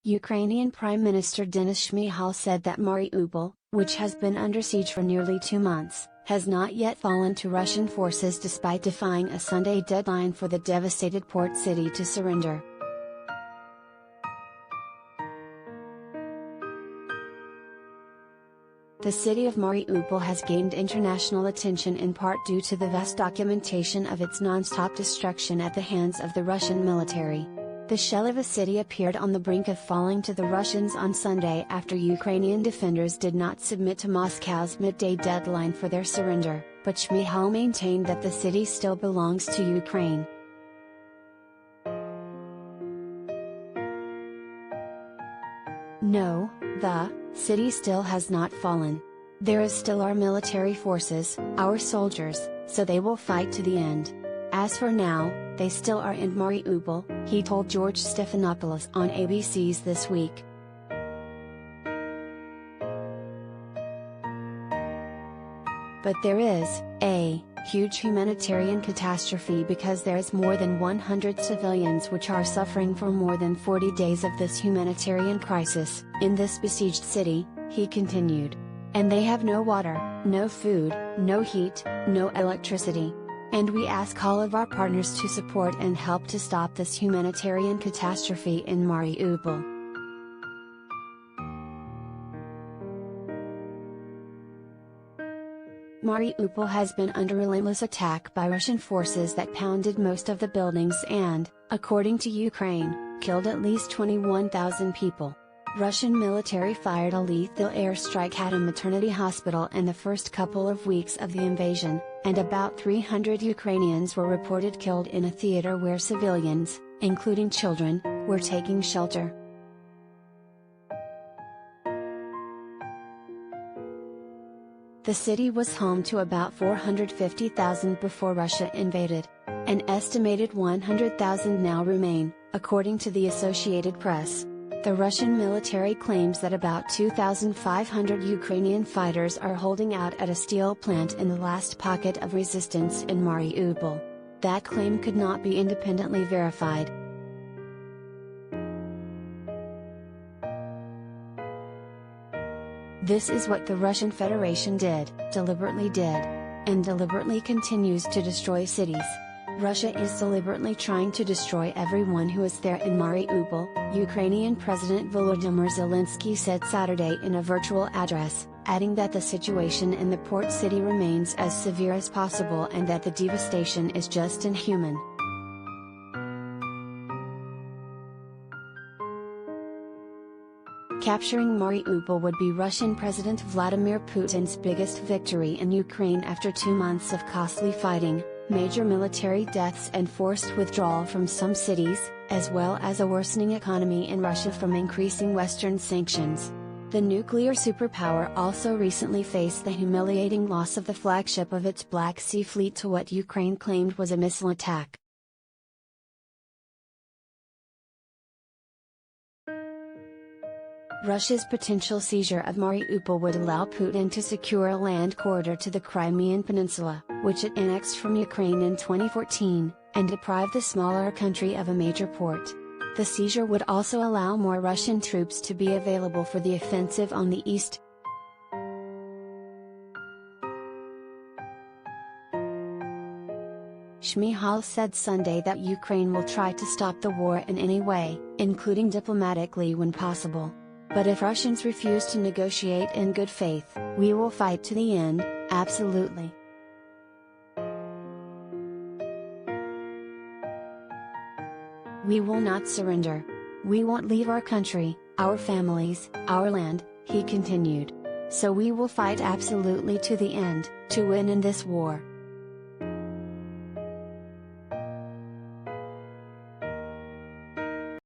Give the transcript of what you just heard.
Ukrainian Prime Minister Denis Shmyhal said that Mariupol, which has been under siege for nearly 2 months, has not yet fallen to Russian forces despite defying a Sunday deadline for the devastated port city to surrender. The city of Mariupol has gained international attention in part due to the vast documentation of its non-stop destruction at the hands of the Russian military. The shell of a city appeared on the brink of falling to the Russians on Sunday after Ukrainian defenders did not submit to Moscow's midday deadline for their surrender, but Shmyhal maintained that the city still belongs to Ukraine. No, the city still has not fallen. There is still our military forces, our soldiers, so they will fight to the end. As for now, they still are in Mariupol, he told George Stephanopoulos on ABC's This Week. But there is a huge humanitarian catastrophe because there is more than 100 civilians which are suffering for more than 40 days of this humanitarian crisis, in this besieged city, he continued. And they have no water, no food, no heat, no electricity. And we ask all of our partners to support and help to stop this humanitarian catastrophe in Mariupol. Mariupol has been under relentless attack by Russian forces that pounded most of the buildings and, according to Ukraine, killed at least 21,000 people. Russian military fired a lethal airstrike at a maternity hospital in the first couple of weeks of the invasion, and about 300 Ukrainians were reported killed in a theater where civilians, including children, were taking shelter. The city was home to about 450,000 before Russia invaded. An estimated 100,000 now remain, according to the Associated Press. The Russian military claims that about 2,500 Ukrainian fighters are holding out at a steel plant in the last pocket of resistance in Mariupol. That claim could not be independently verified. This is what the Russian Federation deliberately did, and deliberately continues to destroy cities. Russia is deliberately trying to destroy everyone who is there in Mariupol, Ukrainian President Volodymyr Zelensky said Saturday in a virtual address, adding that the situation in the port city remains as severe as possible and that the devastation is just inhuman. Capturing Mariupol would be Russian President Vladimir Putin's biggest victory in Ukraine after 2 months of costly fighting, major military deaths and forced withdrawal from some cities, as well as a worsening economy in Russia from increasing Western sanctions. The nuclear superpower also recently faced the humiliating loss of the flagship of its Black Sea fleet to what Ukraine claimed was a missile attack. Russia's potential seizure of Mariupol would allow Putin to secure a land corridor to the Crimean Peninsula, which it annexed from Ukraine in 2014, and deprive the smaller country of a major port. The seizure would also allow more Russian troops to be available for the offensive on the east. Shmyhal said Sunday that Ukraine will try to stop the war in any way, including diplomatically when possible. But if Russians refuse to negotiate in good faith, we will fight to the end, absolutely. We will not surrender. We won't leave our country, our families, our land, he continued. So we will fight absolutely to the end, to win in this war.